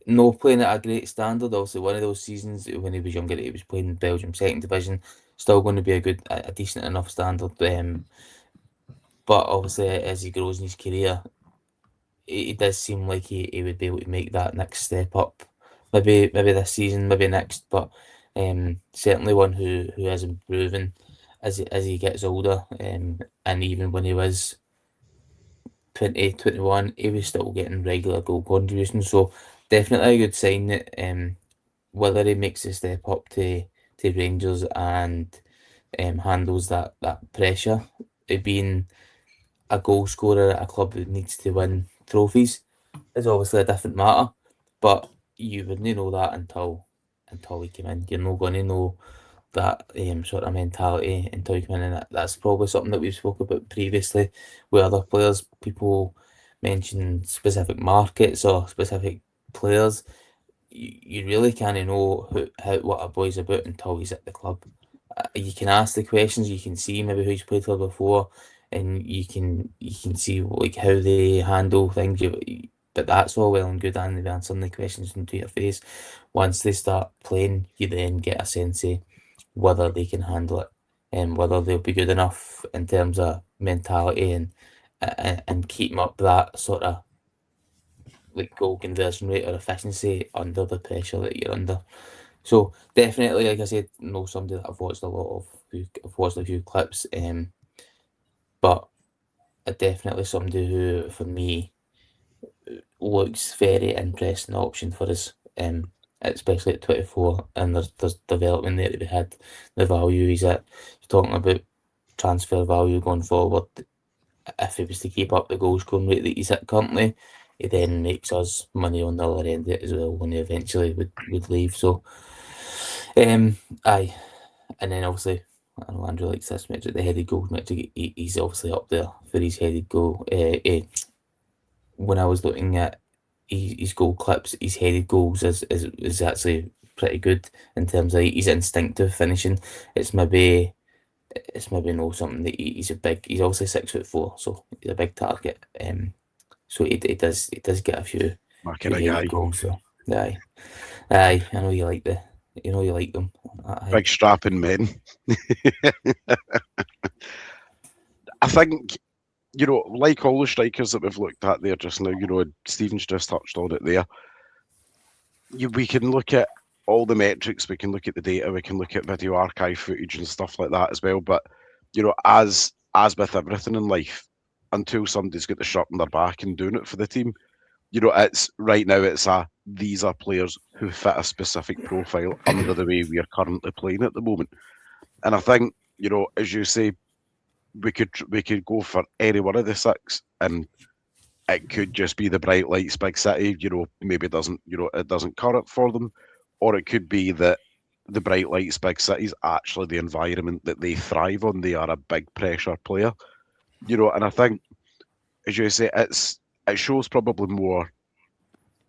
No playing at a great standard. Obviously, one of those seasons when he was younger, he was playing in Belgium second division. Still going to be a decent enough standard. But obviously, as he grows in his career, it does seem like he would be able to make that next step up. Maybe this season, maybe next, but certainly one who has improving as he gets older. And even when he was 20, 21, he was still getting regular goal contributions. So definitely a good sign that whether he makes a step up to Rangers and handles that pressure of being a goal scorer at a club that needs to win trophies is obviously a different matter. But you wouldn't know that until he came in. You're not going to know that sort of mentality until you come in, and that's probably something that we've spoken about previously with other players. People mention specific markets or specific players. You really can't know what a boy's about until he's at the club. You can ask the questions, you can see maybe who he's played for before, and you can see like how they handle things. But that's all well and good, and they're answering the questions into your face. Once they start playing, you then get a sense of whether they can handle it and whether they'll be good enough in terms of mentality and keep up that sort of like goal conversion rate or efficiency under the pressure that you're under. So definitely, like I said, know somebody that I've watched a lot of. I've watched a few clips, but definitely somebody who, for me, looks very interesting option for us. Especially at 24, and there's development there to be had. The value he's at. He's talking about transfer value going forward. If he was to keep up the goal scoring rate that he's at currently, it then makes us money on the other end of it as well when he eventually would leave. So, aye, and then obviously I know Andrew likes this metric, the headed goals metric. He's obviously up there for his headed goal. When I was looking at his goal clips, his headed goals is actually pretty good in terms of his instinctive finishing. It's maybe not something that he's he's obviously 6'4", so he's a big target. So he does get a few Marking a guy. headed goals. So aye, I know you like them. Aye. Big strapping men. I think, like all the strikers that we've looked at there just now, Stephen's just touched on it there. We can look at all the metrics, we can look at the data, we can look at video archive footage and stuff like that as well. But, as with everything in life, until somebody's got the shirt on their back and doing it for the team, it's right now, these are players who fit a specific profile under the way we are currently playing at the moment. And I think, as you say, we could go for any one of the 6, and it could just be the bright lights big city, maybe it doesn't cut it for them, or it could be that the bright lights big cities actually the environment that they thrive on. They are a big pressure player, and I think, as you say, it shows probably more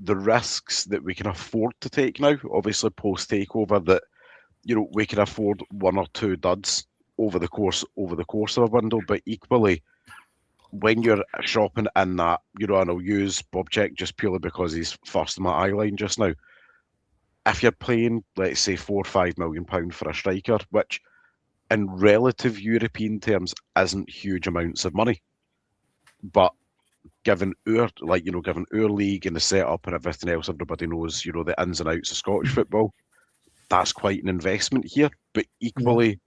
the risks that we can afford to take now. Obviously, post takeover, that we can afford 1 or 2 duds over the course of a window. But equally, when you're shopping in that, and I'll use Bob Check just purely because he's first in my eye line just now. If you're paying, let's say, £4 or £5 million for a striker, which in relative European terms isn't huge amounts of money, but given our league and the setup and everything else, everybody knows, the ins and outs of Scottish football, that's quite an investment here. But equally,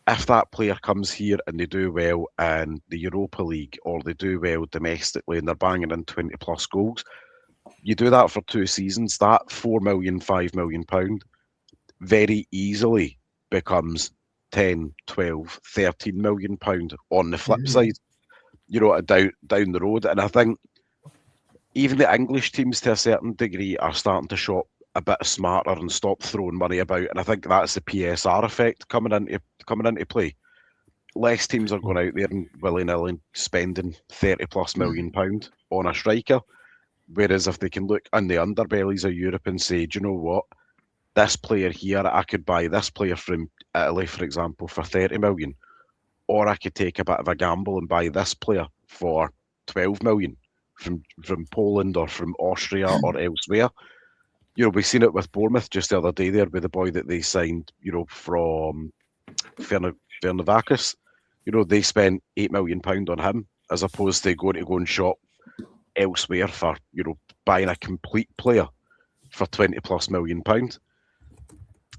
if that player comes here and they do well in the Europa League or they do well domestically and they're banging in 20 plus goals, you do that for 2 seasons, that 4 million, 5 million pound very easily becomes 10, 12, 13 million pound on the flip side, down the road. And I think even the English teams to a certain degree are starting to shop a bit smarter and stop throwing money about. And I think that's the PSR effect coming into play. Less teams are going out there and willy-nilly spending 30 plus million pound on a striker. Whereas if they can look in the underbellies of Europe and say, do you know what? This player here, I could buy this player from Italy, for example, for 30 million. Or I could take a bit of a gamble and buy this player for 12 million from Poland or from Austria or elsewhere. We've seen it with Bournemouth just the other day there with the boy that they signed, from Fernandakis. They spent £8 million on him as opposed to go and shop elsewhere for, buying a complete player for 20 plus million pound.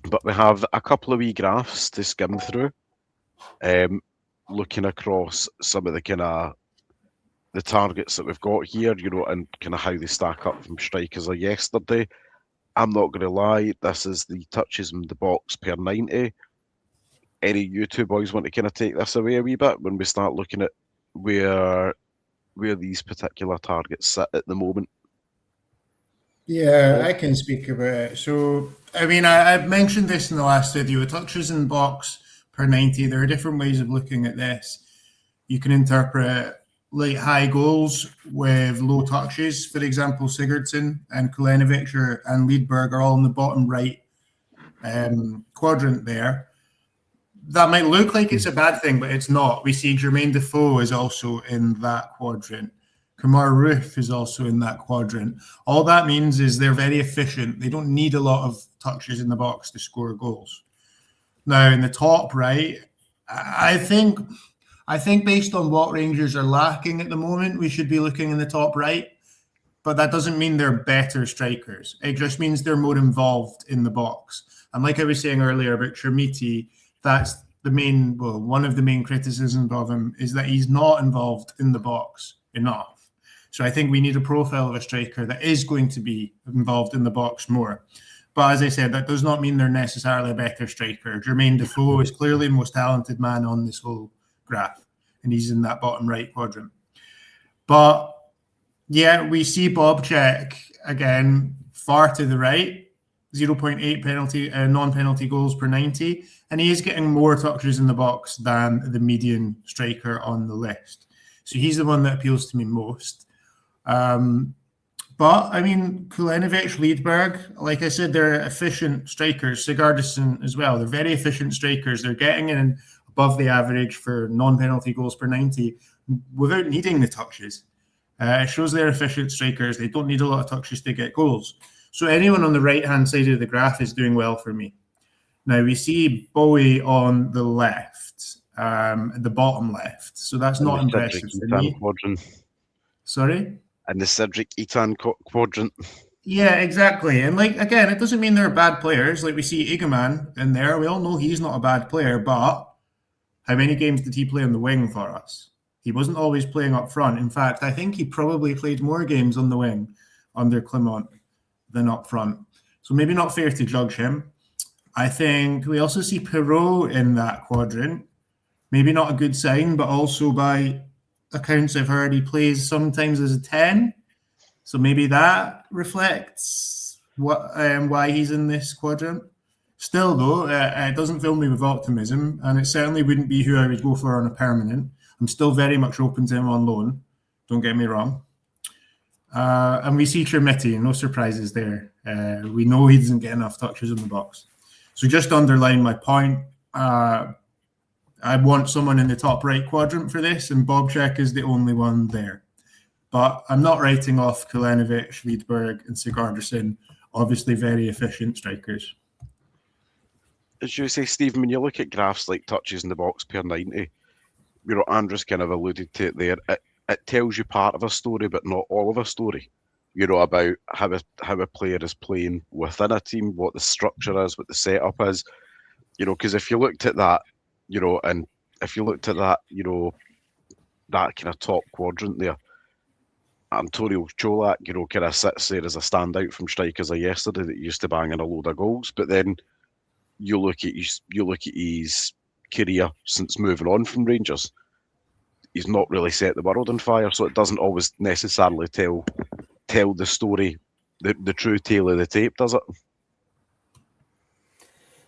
But we have a couple of wee graphs to skim through, looking across some of the the targets that we've got here, and kind of how they stack up from strikers of yesterday. I'm not going to lie, this is the touches in the box per 90. Any you two boys want to kind of take this away a wee bit when we start looking at where these particular targets sit at the moment? Yeah, I can speak about it. So, I mean, I've mentioned this in the last video. Touches in box per 90. There are different ways of looking at this. You can interpret like high goals with low touches. For example, Sigurdsson and Kulenovic and Liedberg are all in the bottom right quadrant there. That might look like it's a bad thing, but it's not. We see Jermaine Defoe is also in that quadrant. Kamar Roof is also in that quadrant. All that means is they're very efficient. They don't need a lot of touches in the box to score goals. Now, in the top right, I think based on what Rangers are lacking at the moment, we should be looking in the top right. But that doesn't mean they're better strikers. It just means they're more involved in the box. And like I was saying earlier about Chermiti, that's one of the main criticisms of him is that he's not involved in the box enough. So I think we need a profile of a striker that is going to be involved in the box more. But as I said, that does not mean they're necessarily a better striker. Jermaine Defoe is clearly the most talented man on this whole graph, and he's in that bottom right quadrant. But yeah, we see Bobchek again far to the right, 0.8 penalty non-penalty goals per 90, and he is getting more touches in the box than the median striker on the list. So he's the one that appeals to me most. But I mean, Kulenovic, Liedberg, like I said, they're efficient strikers. Sigurdsson as well. They're very efficient strikers. They're getting in above the average for non-penalty goals per 90 without needing the touches. It shows they're efficient strikers. They don't need a lot of touches to get goals. So anyone on the right-hand side of the graph is doing well for me. Now we see Bowie on the left, the bottom left. So that's not impressive for me. Quadrant. Sorry? And the Cedric Etan quadrant. Yeah, exactly. And like, again, it doesn't mean they're bad players. Like we see Igaman in there. We all know he's not a bad player, but how many games did he play on the wing for us? He wasn't always playing up front. In fact, I think he probably played more games on the wing under Clement than up front. So maybe not fair to judge him. I think we also see Perrault in that quadrant. Maybe not a good sign, but also by accounts I've heard, he plays sometimes as a 10. So maybe that reflects why he's in this quadrant. Still, though, it doesn't fill me with optimism, and it certainly wouldn't be who I would go for on a permanent. I'm still very much open to him on loan. Don't get me wrong. And we see Chermiti, no surprises there. We know he doesn't get enough touches in the box. So just to underline my point, I want someone in the top right quadrant for this, and Bobchek is the only one there. But I'm not writing off Kulenovic, Liedberg, and Sigurdsson, obviously very efficient strikers. As you say, Stephen, when you look at graphs like touches in the box per 90, Andrew's kind of alluded to it there. It tells you part of a story, but not all of a story. About how a player is playing within a team, what the structure is, what the setup is. Because if you looked at that And if you looked at that, that kind of top quadrant there, Antonio Cholak, kind of sits there as a standout from strikers of yesterday that used to bang in a load of goals. But then you look at his career since moving on from Rangers. He's not really set the world on fire, so it doesn't always necessarily tell the story, the true tale of the tape, does it?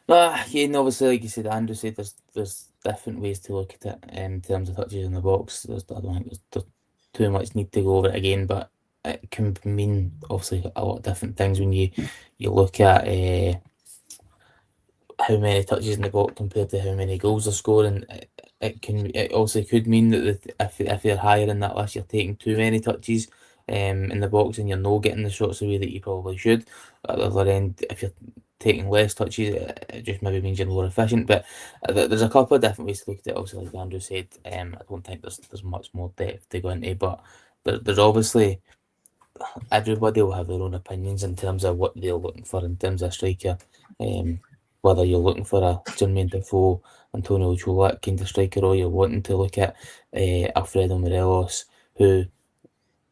Again, obviously, like you said, Andrew said, there's different ways to look at it in terms of touches in the box. I don't think there's too much need to go over it again, but it can mean obviously a lot of different things when you look at how many touches in the box compared to how many goals they're scoring. It also could mean that if they're higher in that list, you're taking too many touches in the box and you're not getting the shots away that you probably should. At the other end, if you're taking less touches, it just maybe means you're more efficient. But there's a couple of different ways to look at it. Obviously, like Andrew said, I don't think there's much more depth to go into, but there's obviously everybody will have their own opinions in terms of what they're looking for in terms of striker. Whether you're looking for a Jermaine Defoe, Antonio Cholak kind of striker, or you're wanting to look at Alfredo Morelos, who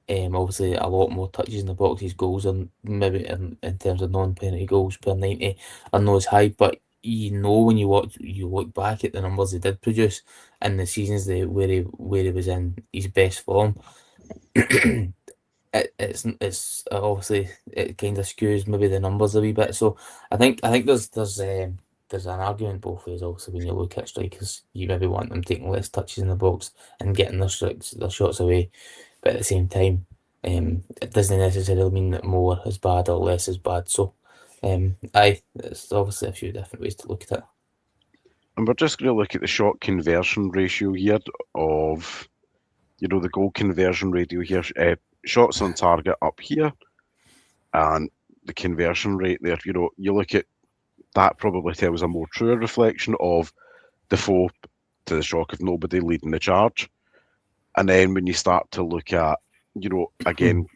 obviously a lot more touches in the box. His goals are maybe in terms of non-penalty goals per 90 are not as high, but when you look back at the numbers he did produce in the seasons where he was in his best form. It's obviously it kind of skews maybe the numbers a wee bit. So I think there's an argument both ways. Obviously, when you look at strikers, you maybe want them taking less touches in the box and getting their shots away, but at the same time, it doesn't necessarily mean that more is bad or less is bad. So, it's obviously a few different ways to look at it. And we're just going to look at the shot conversion ratio here of, the goal conversion ratio here. Shots on target up here, and the conversion rate there. You look at that, probably tells a more truer reflection of Defoe, to the shock of nobody, leading the charge. And then when you start to look at, again,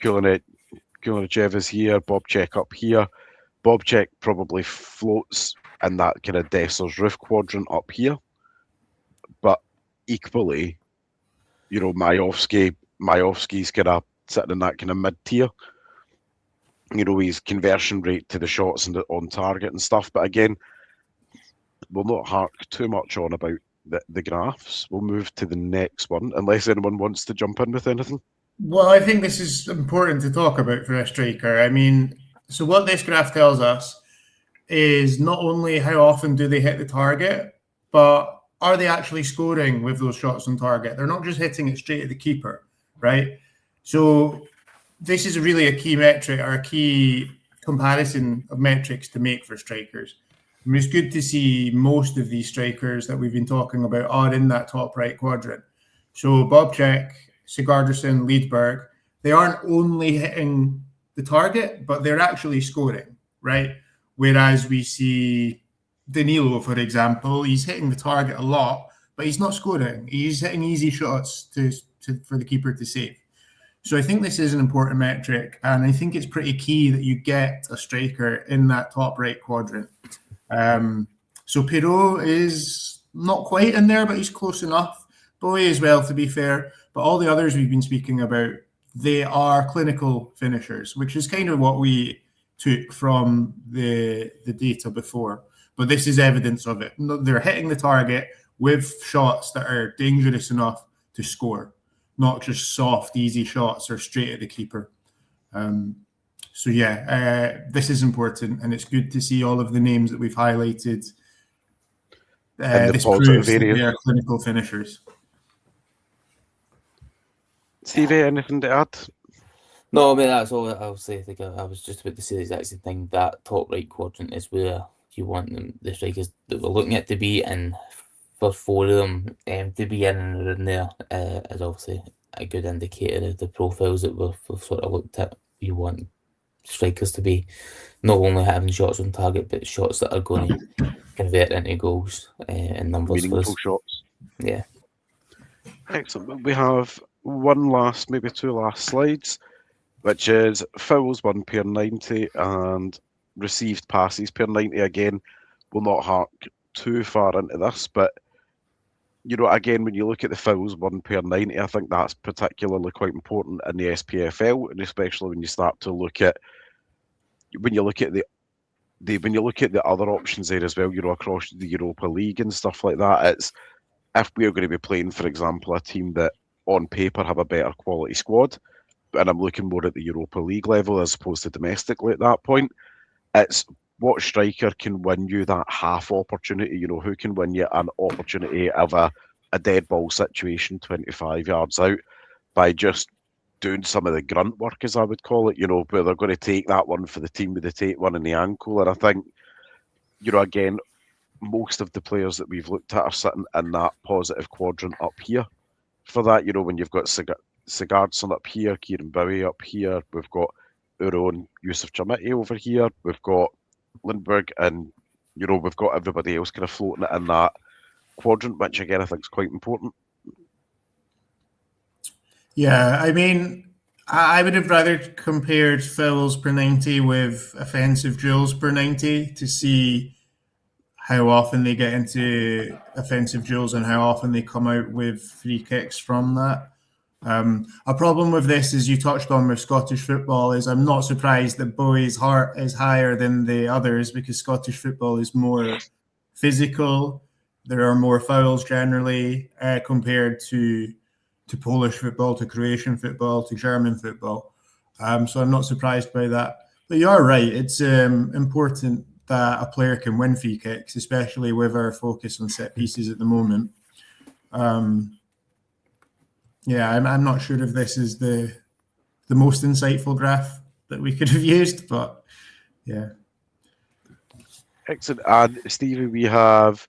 Kulinichev is here, Bobchek up here. Bobchek probably floats in that kind of Desser's roof quadrant up here. But equally, Majowski's kind of sitting in that kind of mid-tier. His conversion rate to the shots and on target and stuff. But again, we'll not hark too much on about the graphs. We'll move to the next one, unless anyone wants to jump in with anything. Well, I think this is important to talk about for a striker. I mean, so what this graph tells us is not only how often do they hit the target, but are they actually scoring with those shots on target? They're not just hitting it straight at the keeper, right? So this is really a key metric or a key comparison of metrics to make for strikers. I mean, it's good to see most of these strikers that we've been talking about are in that top right quadrant. So Bobchek, Sigurdsson, Liedberg, they aren't only hitting the target, but they're actually scoring, right? Whereas we see Danilo, for example, he's hitting the target a lot, but he's not scoring. He's hitting easy shots for the keeper to save. So I think this is an important metric, and I think it's pretty key that you get a striker in that top right quadrant. So Perrault is not quite in there, but he's close enough. Bowie as well, to be fair. But all the others we've been speaking about, they are clinical finishers, which is kind of what we took from the data before. But this is evidence of it. They're hitting the target with shots that are dangerous enough to score, not just soft, easy shots or straight at the keeper. So yeah, this is important, and it's good to see all of the names that we've highlighted. This proves that they are clinical finishers. Stevie, anything to add? No, I mean, that's all I was saying. I was just about to say the exact same thing. That top right quadrant is where you want the strikers that we're looking at to be, and for four of them to be in and around there is obviously a good indicator of the profiles that we've sort of looked at. You want strikers to be not only having shots on target, but shots that are going to convert into goals and numbers. Meaningful shots. Yeah. Excellent. We have maybe two last slides, which is fouls won per 90 and received passes per 90. Again, we'll not hark too far into this, but you know, again, when you look at the fouls 1 per 90, I think that's particularly quite important in the SPFL, and especially when you start to look at when you look at when you look at the other options there as well, you know, across the Europa League and stuff like that. It's if we're going to be playing, for example, a team that on paper have a better quality squad, and I'm looking more at the Europa League level as opposed to domestically at that point, it's what striker can win you that half opportunity, you know, who can win you an opportunity of a dead ball situation 25 yards out by just doing some of the grunt work, as I would call it, you know, where they're going to take that one for the team with the take one in the ankle. And I think, you know, again, most of the players that we've looked at are sitting in that positive quadrant up here for that. You know, when you've got Sigurdsson up here, Kieran Bowie up here, we've got our own Yusuf Chamiti over here, we've got Lindbergh, and, you know, we've got everybody else kind of floating in that quadrant, which again I think is quite important. Yeah, I mean, I would have rather compared fouls per 90 with offensive drills per 90 to see how often they get into offensive drills and how often they come out with free kicks from that. A problem with this, as you touched on with Scottish football, is I'm not surprised that Bowie's heart is higher than the others, because Scottish football is more physical. There are more fouls generally compared to Polish football, to Croatian football, to German football. So I'm not surprised by that. But you are right. It's important that a player can win free kicks, especially with our focus on set pieces at the moment. Yeah, I'm not sure if this is the most insightful graph that we could have used, but yeah. Excellent. And Stevie, we have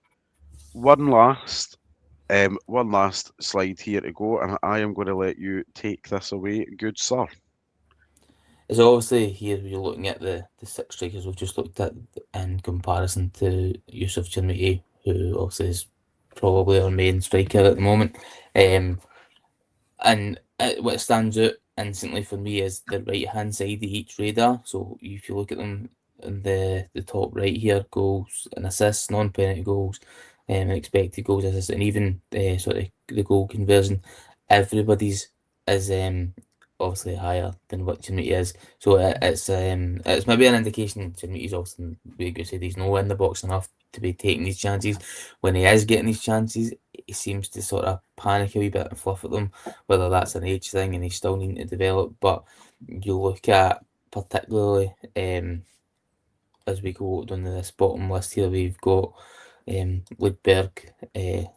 one last slide here to go, and I am going to let you take this away, good sir. So obviously here you're looking at the six strikers we've just looked at in comparison to Yusuf Chamiti, who obviously is probably our main striker at the moment. And what stands out instantly for me is the right hand side of each radar. So if you look at them in the top right here, goals and assists, non-penalty goals, expected goals, assists, and even sort of the goal conversion, everybody's is obviously higher than what Chamiti is. So it's maybe an indication Chamiti's obviously, we could say, he's no in the box enough to be taking these chances. When he is getting these chances, he seems to sort of panic a wee bit and fluff at them, whether that's an age thing and he's still needing to develop. But you look at particularly as we go down this bottom list here, we've got Lundberg,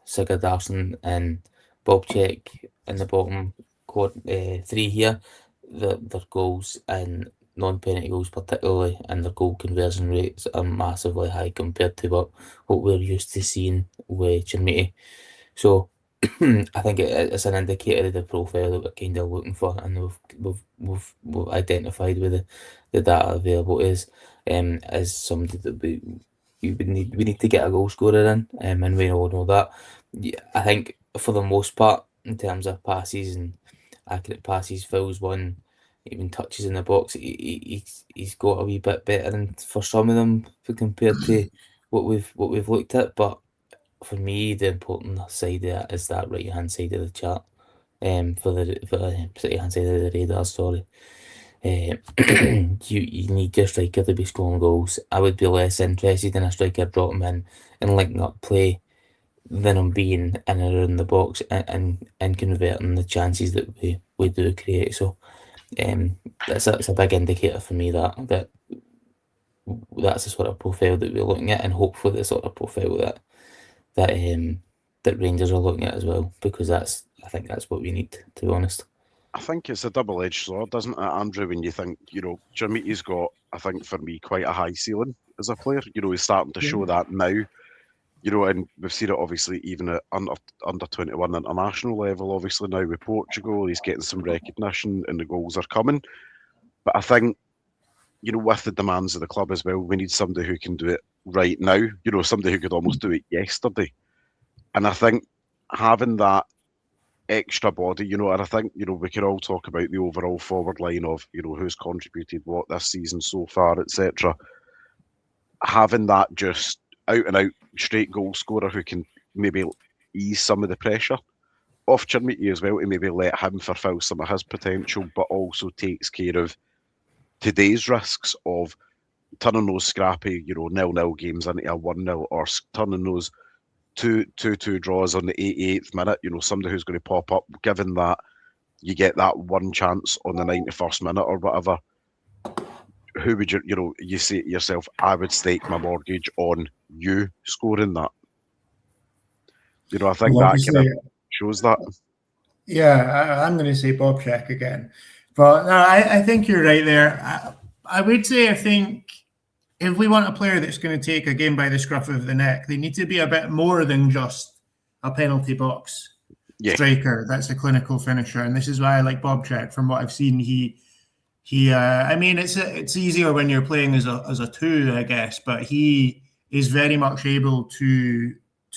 Sigurdarsson and Bobchek in the bottom three here. Their goals and non-penalty goals particularly, and their goal conversion rates are massively high compared to what we're used to seeing with Chamiti. So I think it's an indicator of the profile that we're kind of looking for, and we've identified with the data available is as somebody that we need to get a goal scorer in, and we all know that. Yeah, I think for the most part, in terms of passes and accurate passes, fouls won, even touches in the box, he's got a wee bit better, and for some of them compared to what we've looked at. But for me, the important side of that is that right hand side of the chart. For the right hand side of the radar, sorry. You need your striker to be scoring goals. I would be less interested in a striker dropping in and linking up play than on being in and around the box and converting the chances that we do create. So that's a big indicator for me that that's the sort of profile that we're looking at, and hopefully the sort of profile that Rangers are looking at as well, because I think that's what we need, to be honest. I think it's a double-edged sword, doesn't it, Andrew, when you think, you know, Chamiti's got, I think for me, quite a high ceiling as a player. You know, he's starting to show that now. You know, and we've seen it obviously even at under 21 international level, obviously now with Portugal, he's getting some recognition and the goals are coming. But I think, you know, with the demands of the club as well, we need somebody who can do it right now, you know, somebody who could almost do it yesterday. And I think having that extra body, you know, and I think, you know, we can all talk about the overall forward line of, you know, who's contributed what this season so far, etc. Having that just out and out straight goal scorer who can maybe ease some of the pressure off Chermiti as well, to maybe let him fulfil some of his potential, but also takes care of today's risks of turning those scrappy, 0-0 games into a 1-0, or turning those 2-2 draws on the 88th minute, somebody who's going to pop up, given that you get that one chance on the 91st minute or whatever. Who would you say to yourself, I would stake my mortgage on you scoring that? I think Well, that kind of shows that. Yeah, I'm going to say Bob Check again. But no, I think you're right there. I would say, I think if we want a player that's going to take a game by the scruff of the neck, they need to be a bit more than just a penalty box striker that's a clinical finisher. And this is why I like Bob Check. From what I've seen, I mean, it's easier when you're playing as a two, I guess, but he is very much able to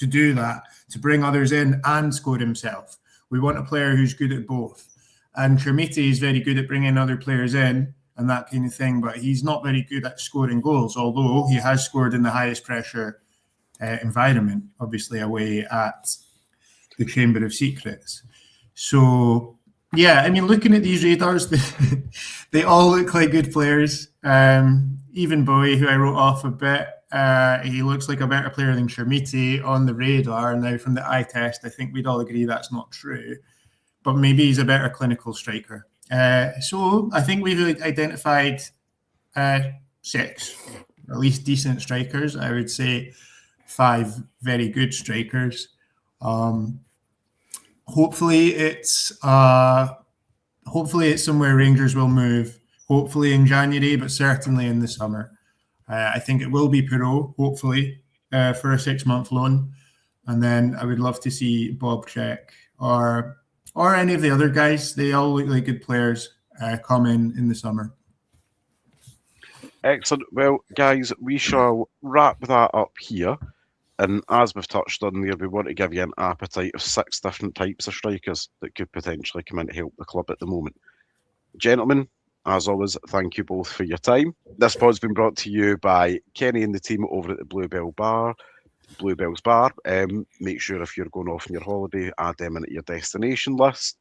do that, to bring others in and score himself. We want a player who's good at both. And Chermiti is very good at bringing other players in and that kind of thing, but he's not very good at scoring goals, although he has scored in the highest pressure environment, obviously away at the Chamber of Secrets. So, yeah, I mean, looking at these radars, they all look like good players. Even Bowie, who I wrote off a bit, he looks like a better player than Chermiti on the radar. Now, from the eye test, I think we'd all agree that's not true. But maybe he's a better clinical striker. So I think we've identified 6, at least decent strikers. I would say 5 very good strikers. Hopefully it's somewhere Rangers will move. Hopefully in January, but certainly in the summer. I think it will be Perot, hopefully, for a 6-month loan. And then I would love to see Bob Check or any of the other guys. They all look like good players come in the summer. Excellent. Well, guys, we shall wrap that up here. And as we've touched on there, we want to give you an appetite of 6 different types of strikers that could potentially come in to help the club at the moment. Gentlemen, as always, thank you both for your time. This pod's been brought to you by Kenny and the team over at the Bluebells Bar. Make sure if you're going off on your holiday, add them into your destination list.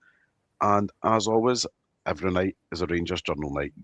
And as always, every night is a Rangers Journal night.